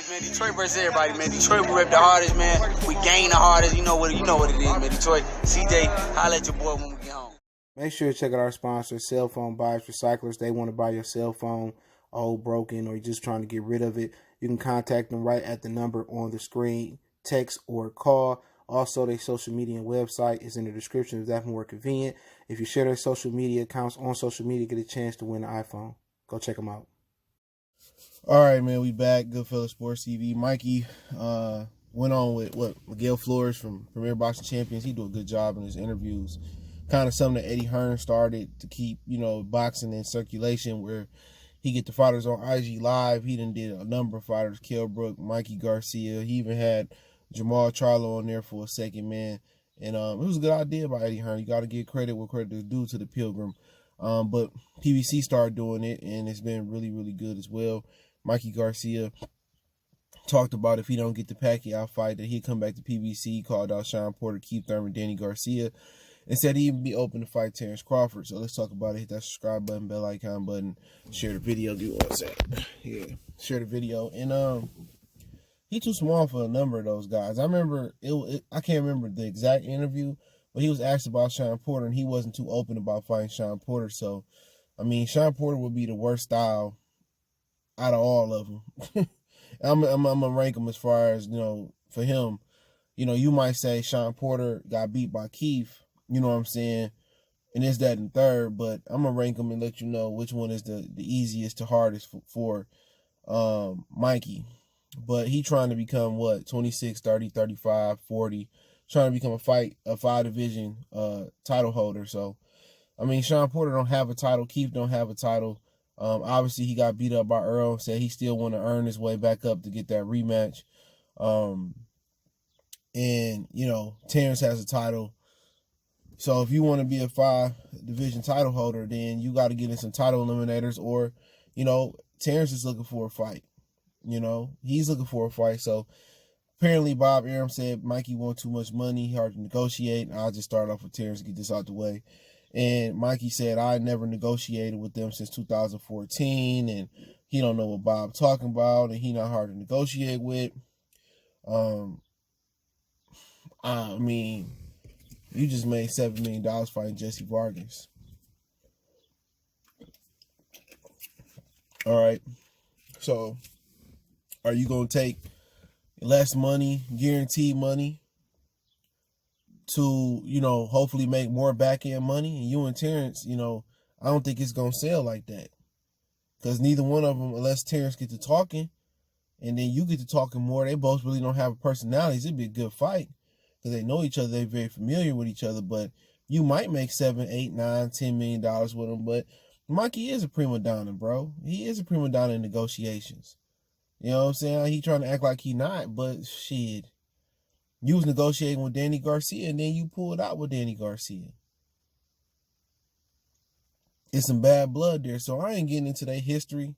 Man, Detroit versus everybody, man. Detroit, we rep the hardest, man. We gain the hardest. You know what it is, man. Detroit, CJ, holla at your boy when we get home. Make sure to check out our sponsor, Cell Phone Buyers Recyclers. They want to buy your cell phone, old, broken, or you're just trying to get rid of it. You can contact them right at the number on the screen, text or call. Also, their social media and website is in the description if that's more convenient. If you share their social media accounts on social media, get a chance to win an iPhone. Go check them out. All right, man, we back. Goodfellas Sports TV. Mikey went on with Miguel Flores from Premier Boxing Champions. He do a good job in his interviews. Kind of something that Eddie Hearn started to keep, boxing in circulation, where he get the fighters on IG Live. He done did a number of fighters, Kell Brook, Mikey Garcia. He even had Jamal Charlo on there for a second, man. And it was a good idea by Eddie Hearn. You got to give credit where credit is due to the Pilgrim. But PBC started doing it, and it's been really, really good as well. Mikey Garcia talked about if he don't get the Pacquiao fight, that he'd come back to PBC. He called out Shawn Porter, Keith Thurman, Danny Garcia, and said he'd even be open to fight Terence Crawford. So let's talk about it. Hit that subscribe button, bell icon button, share the video. Give me one second. Yeah, share the video. And he too small for a number of those guys. I remember I can't remember the exact interview, but he was asked about Shawn Porter, and he wasn't too open about fighting Shawn Porter. So, I mean, Shawn Porter would be the worst style out of all of them. I'm gonna rank him as far as, for him, you might say Shawn Porter got beat by Keith, you know what I'm saying, and it's that and third, but I'm gonna rank him and let you know which one is the easiest to hardest for Mikey. But he trying to become 26, 30, 35, 40, trying to become a five division title holder. So, I mean, Shawn Porter don't have a title, Keith don't have a title. Obviously, he got beat up by Errol, said he still want to earn his way back up to get that rematch. And, Terence has a title. So if you want to be a 5-division title holder, then you got to get in some title eliminators, or, Terence is looking for a fight. He's looking for a fight. So apparently Bob Arum said Mikey want too much money, hard to negotiate. And I'll just start off with Terence to get this out the way. And Mikey said, I never negotiated with them since 2014, and he don't know what Bob talking about, and he not hard to negotiate with. I mean, you just made $7 million fighting Jesse Vargas. All right. So, are you going to take less money, guaranteed money, to, hopefully make more back-end money? And you and Terence, I don't think it's going to sell like that. Because neither one of them, unless Terence get to talking, and then you get to talking more, they both really don't have personalities. It'd be a good fight. Because they know each other, they're very familiar with each other. But you might make $7, $8, $9, $10 million with them. But Mikey is a prima donna, bro. He is a prima donna in negotiations. You know what I'm saying? He trying to act like he not, but shit. You was negotiating with Danny Garcia, and then you pulled out with Danny Garcia. It's some bad blood there, so I ain't getting into their history.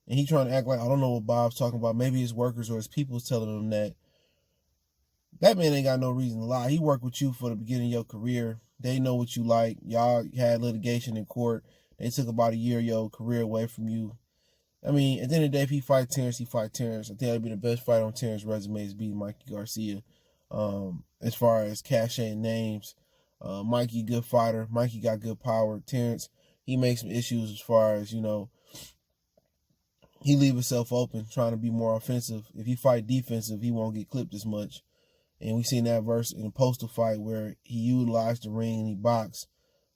And he trying to act like I don't know what Bob's talking about. Maybe his workers or his people's telling him that. That man ain't got no reason to lie. He worked with you for the beginning of your career. They know what you like. Y'all had litigation in court. They took about a year of your career away from you. I mean, at the end of the day, if he fight Terence, he fight Terence. I think that'd be the best fight on Terence's resume is beating Mikey Garcia. As far as cachet and names, Mikey, good fighter. Mikey got good power. Terence, he makes some issues as far as, he leave himself open, trying to be more offensive. If he fight defensive, he won't get clipped as much. And we seen that verse in a postal fight where he utilized the ring and he boxed.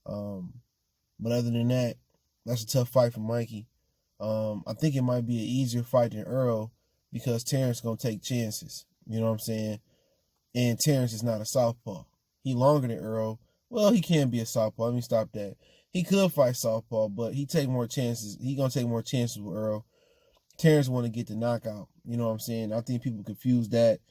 But other than that, that's a tough fight for Mikey. I think it might be an easier fight than Errol because Terence going to take chances. You know what I'm saying? And Terence is not a southpaw. He longer than Errol. Well, he can be a southpaw. Let me stop that. He could fight southpaw, but he take more chances. He going to take more chances with Errol. Terence want to get the knockout. You know what I'm saying? I think people confuse that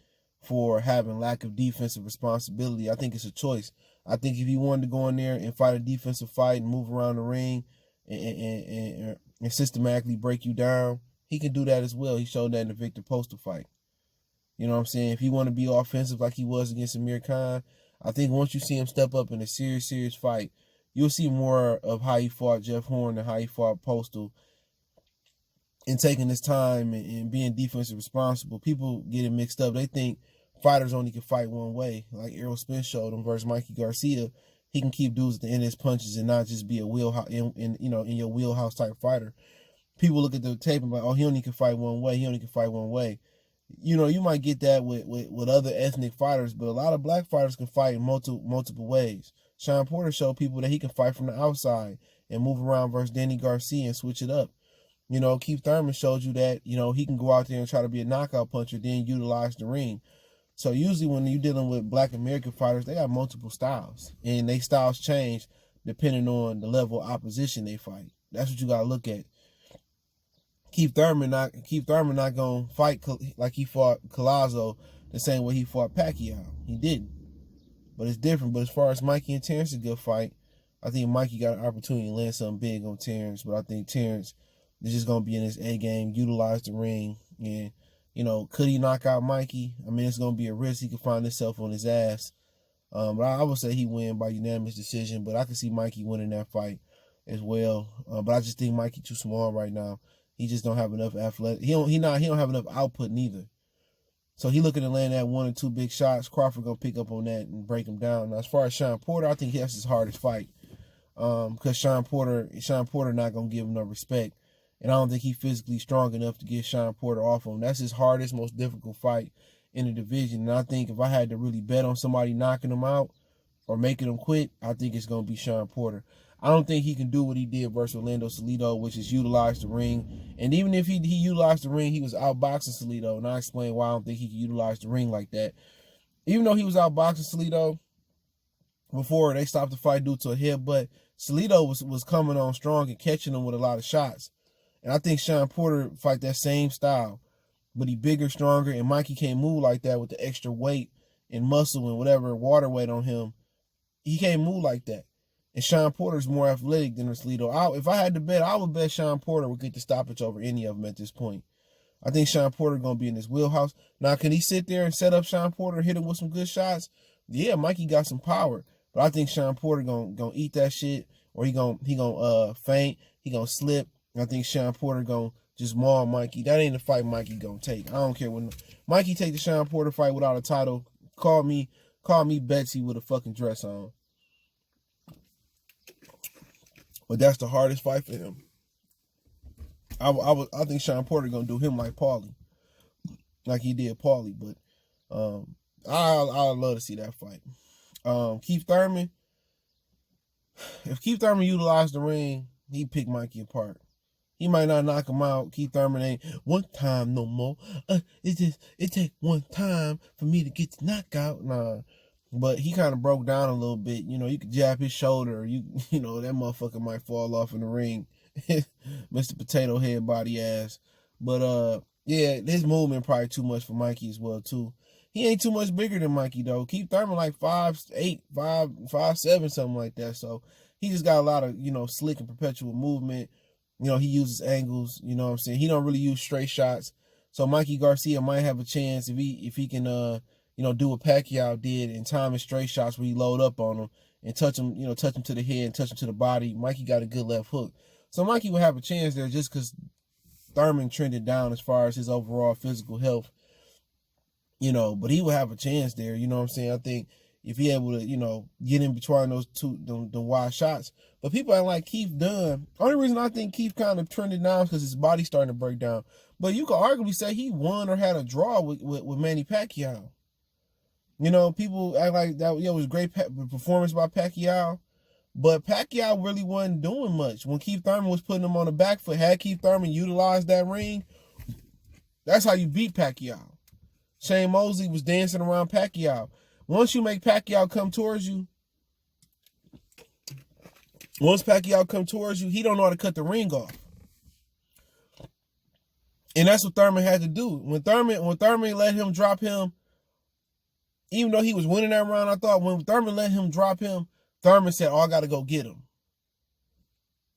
for having lack of defensive responsibility. I think it's a choice. I think if he wanted to go in there and fight a defensive fight and move around the ring and systematically break you down, he can do that as well. He showed that in the Victor Postal fight. You know what I'm saying? If he want to be offensive like he was against Amir Khan, I think once you see him step up in a serious fight, you'll see more of how he fought Jeff Horn and how he fought Postal and taking his time and being defensive responsible. People get it mixed up. They think fighters only can fight one way. Like Errol Spence showed him versus Mikey Garcia. He can keep dudes at the end of his punches and not just be a wheelhouse in your wheelhouse type fighter. People look at the tape and like, oh, he only can fight one way. He only can fight one way. You might get that with other ethnic fighters, but a lot of black fighters can fight in multiple ways. Shawn Porter showed people that he can fight from the outside and move around versus Danny Garcia and switch it up. Keith Thurman showed you that, he can go out there and try to be a knockout puncher, then utilize the ring. So usually when you're dealing with black American fighters, they got multiple styles, and they styles change depending on the level of opposition they fight. That's what you got to look at. Keith Thurman not gonna fight like he fought Collazo the same way he fought Pacquiao. He didn't, but it's different. But as far as Mikey and Terence, a good fight. I think Mikey got an opportunity to land something big on Terence, but I think Terence is just gonna be in his A game, utilize the ring, and could he knock out Mikey? I mean, it's gonna be a risk. He could find himself on his ass. But I would say he win by unanimous decision. But I could see Mikey winning that fight as well. But I just think Mikey too small right now. He just don't have enough athletic. He don't have enough output neither. So he looking to land that 1 or 2 big shots. Crawford gonna pick up on that and break him down. Now, as far as Shawn Porter, I think that's his hardest fight. Because Shawn Porter not gonna give him no respect. And I don't think he's physically strong enough to get Shawn Porter off him. That's his hardest, most difficult fight in the division. And I think if I had to really bet on somebody knocking him out or making him quit, I think it's gonna be Shawn Porter. I don't think he can do what he did versus Orlando Salido, which is utilize the ring. And even if he utilized the ring, he was outboxing Salido. And I explain why I don't think he can utilize the ring like that. Even though he was outboxing Salido before they stopped the fight due to a headbutt, Salido was coming on strong and catching him with a lot of shots. And I think Shawn Porter fight that same style, but he bigger, stronger, and Mikey can't move like that with the extra weight and muscle and whatever water weight on him. He can't move like that. And Shawn Porter's more athletic than Salido. If I had to bet, I would bet Shawn Porter would get the stoppage over any of them at this point. I think Shawn Porter going to be in his wheelhouse. Now, can he sit there and set up Shawn Porter and hit him with some good shots? Yeah, Mikey got some power. But I think Shawn Porter gonna eat that shit, or he gonna faint, he gonna slip. I think Shawn Porter gonna just maul Mikey. That ain't the fight Mikey gonna take. I don't care when Mikey take the Shawn Porter fight without a title. Call me Betsy with a fucking dress on. But that's the hardest fight for him. I think Shawn Porter gonna do him like Paulie, like he did Paulie. But I'd love to see that fight. Keith Thurman. If Keith Thurman utilized the ring, he'd pick Mikey apart. He might not knock him out. Keith Thurman ain't one time no more. It take one time for me to get the knockout. Nah. But he kind of broke down a little bit. You could jab his shoulder. You know, that motherfucker might fall off in the ring. Mr. Potato Head body ass. But, yeah, his movement probably too much for Mikey as well, too. He ain't too much bigger than Mikey, though. Keith Thurman like 5'8", 5'7", something like that. So he just got a lot of, slick and perpetual movement. He uses angles. You know what I'm saying? He don't really use straight shots. So Mikey Garcia might have a chance if he can, do what Pacquiao did and time his straight shots where he load up on him and touch him to the head and touch him to the body. Mikey got a good left hook. So Mikey would have a chance there just because Thurman trended down as far as his overall physical health. But he would have a chance there. You know what I'm saying? I think if he able to, get in between those two, the wide shots. But people ain't like Keith done. Only reason I think Keith kind of trended down is because his body's starting to break down. But you could arguably say he won or had a draw with Manny Pacquiao. People act like that was a great performance by Pacquiao. But Pacquiao really wasn't doing much. When Keith Thurman was putting him on the back foot, had Keith Thurman utilized that ring, that's how you beat Pacquiao. Shane Mosley was dancing around Pacquiao. Once you make Pacquiao come towards you, he don't know how to cut the ring off. And that's what Thurman had to do. When Thurman let him drop him, even though he was winning that round, I thought when Thurman let him drop him, Thurman said, I got to go get him.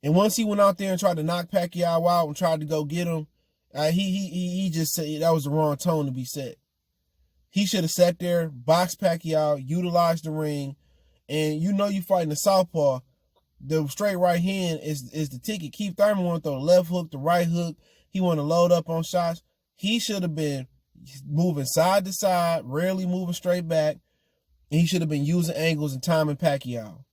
And once he went out there and tried to knock Pacquiao out and tried to go get him, he just said that was the wrong tone to be set. He should have sat there, boxed Pacquiao, utilized the ring, and you fighting the southpaw. The straight right hand is the ticket. Keith Thurman want to throw the left hook, the right hook. He want to load up on shots. He should have been moving side to side, rarely moving straight back. And he should have been using angles and timing Pacquiao.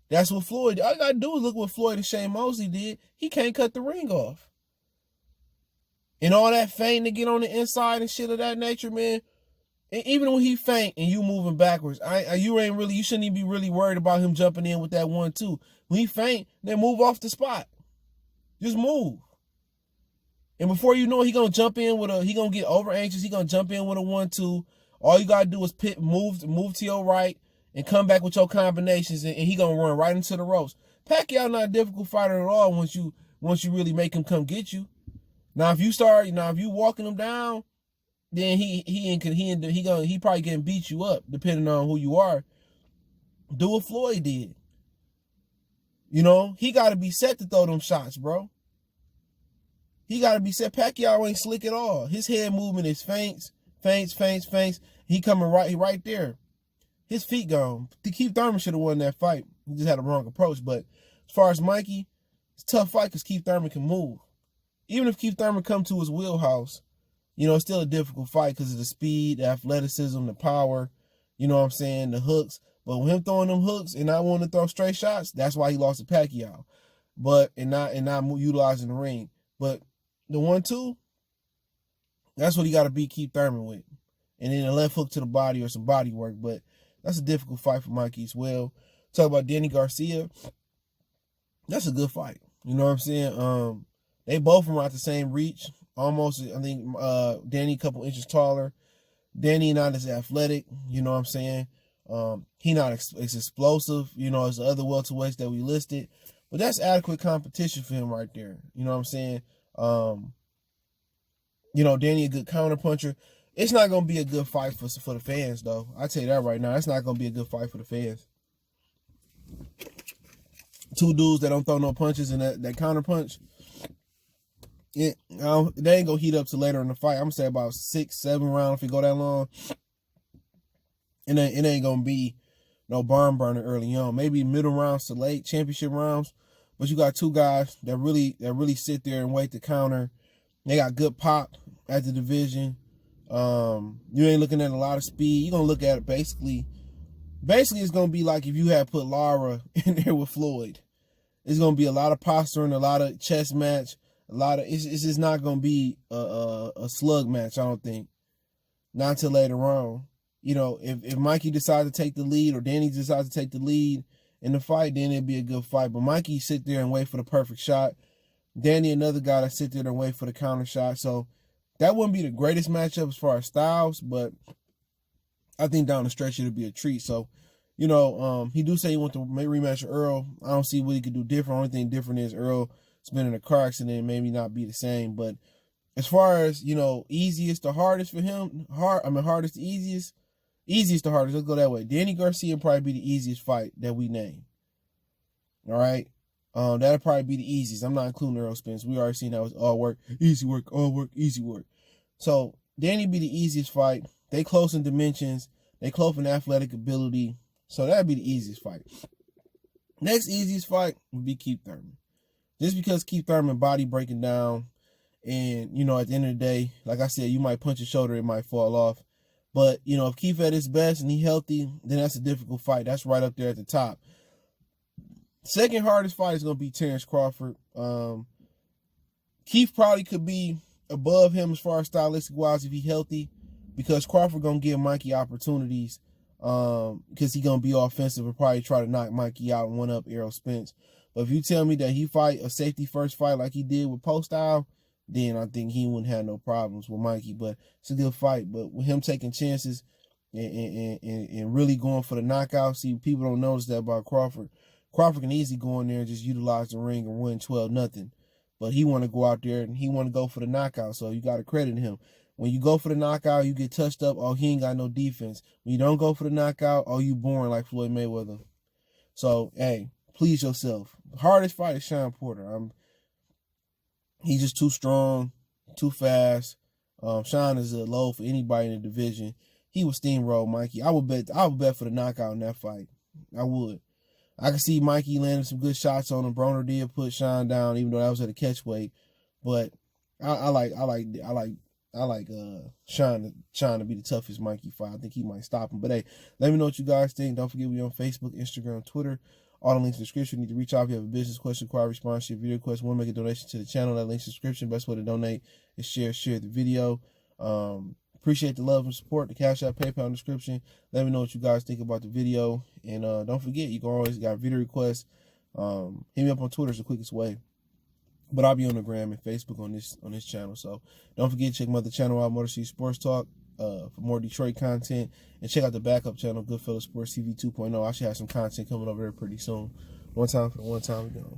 That's what Floyd, all you got to do is look what Floyd and Shane Mosley did. He can't cut the ring off. And all that feinting to get on the inside and shit of that nature, man. And even when he feint and you moving backwards, you shouldn't even be really worried about him jumping in with that 1-2. When he feint, then move off the spot. Just move. And before you know it, he gonna jump in he gonna get over anxious. He gonna jump in with a 1-2. All you gotta do is move to your right and come back with your combinations, and he gonna run right into the ropes. Pacquiao not a difficult fighter at all once you really make him come get you. Now if you walking him down, then he probably getting beat you up depending on who you are. Do what Floyd did. You know, he gotta be set to throw them shots, bro. He gotta be set. Pacquiao ain't slick at all. His head movement is feints. He coming right there. His feet gone. Keith Thurman should have won that fight. He just had a wrong approach. But as far as Mikey, it's a tough fight because Keith Thurman can move. Even if Keith Thurman come to his wheelhouse, you know, it's still a difficult fight because of the speed, the athleticism, the power, you know what I'm saying, the hooks. But with him throwing them hooks and not wanting to throw straight shots, that's why he lost to Pacquiao. And not utilizing the ring. But the 1-2, that's what he got to beat Keith Thurman with. And then a left hook to the body or some body work. But that's a difficult fight for Mikey as well. Talk about Danny Garcia. That's a good fight. You know what I'm saying? They both around the same reach. Almost, I think, Danny a couple inches taller. Danny not as athletic. You know what I'm saying? He not as explosive, you know, as the other welterweights that we listed. But that's adequate competition for him right there. You know what I'm saying? You know, Danny a good counter puncher. It's not going to be a good fight for the fans, though. I tell you that right now. It's not going to be a good fight for the fans. Two dudes that don't throw no punches and that counter punch, they ain't going to heat up till later in the fight. I'm going to say about 6-7 rounds if it go that long. And it ain't going to be no barn burner early on. Maybe middle rounds to late championship rounds. But you got two guys that really sit there and wait to counter. They got good pop at the division. You ain't looking at a lot of speed. You're going to look at it basically it's going to be like if you had put Lara in there with Floyd. It's going to be a lot of posturing, a lot of chess match, it's just not going to be a slug match, I don't think. Not until later on. You know, if Mikey decides to take the lead or Danny decides to take the lead in the fight, then it'd be a good fight. But Mikey sit there and wait for the perfect shot. Danny, another guy that sit there and wait for the counter shot. So that wouldn't be the greatest matchup as far as styles, but I think down the stretch it'll be a treat. So, you know, he do say he want to rematch with Errol. I don't see what he could do different. Only thing different is Errol's been in a car accident and maybe not be the same. But as far as, you know, easiest to hardest for him, hardest to easiest to hardest, let's go that way. Danny Garcia will probably be the easiest fight that we name. All right? That'll probably be the easiest. I'm not including Errol Spence. We already seen that was all work, easy work, all work, easy work. So Danny be the easiest fight. They close in dimensions. They close in athletic ability. So that'd be the easiest fight. Next easiest fight would be Keith Thurman. Just because Keith Thurman body breaking down, and, you know, at the end of the day, like I said, you might punch his shoulder, it might fall off. But, you know, if Keith at his best and he healthy, then that's a difficult fight. That's right up there at the top. Second hardest fight is going to be Terence Crawford. Keith probably could be above him as far as stylistic-wise if he's healthy, because Crawford going to give Mikey opportunities because he's going to be offensive and probably try to knock Mikey out and one-up Errol Spence. But if you tell me that he fight a safety-first fight like he did with Post-Style, then I think he wouldn't have no problems with Mikey. But it's a good fight. But with him taking chances and really going for the knockout, see, people don't notice that about Crawford. Crawford can easily go in there and just utilize the ring and win 12-0. But he want to go out there and he want to go for the knockout, so you got to credit him. When you go for the knockout, you get touched up, oh, he ain't got no defense. When you don't go for the knockout, oh, you boring like Floyd Mayweather. So, hey, please yourself. The hardest fight is Shawn Porter. He's just too strong, too fast. Shawn is a low for anybody in the division. He would steamroll Mikey. I would bet for the knockout in that fight. I would. I can see Mikey landing some good shots on him. Broner did put Shawn down, even though that was at a catch weight. But I like Shawn to be the toughest Mikey fight. I think he might stop him. But hey, let me know what you guys think. Don't forget we on Facebook, Instagram, Twitter. All the links in the description. You need to reach out if you have a business question, inquiry, sponsorship, video request, want to make a donation to the channel. That link's in the description. Best way to donate is share the video. Appreciate the love and support. The Cash App, PayPal in the description. Let me know what you guys think about the video. And don't forget, you can always got video requests. Hit me up on Twitter is the quickest way. But I'll be on the gram and Facebook on this channel. So don't forget to check my other channel out, Motor City Sports Talk, for more Detroit content. And check out the backup channel, Goodfellas Sports TV 2.0. I should have some content coming over there pretty soon. One time for the one time ago.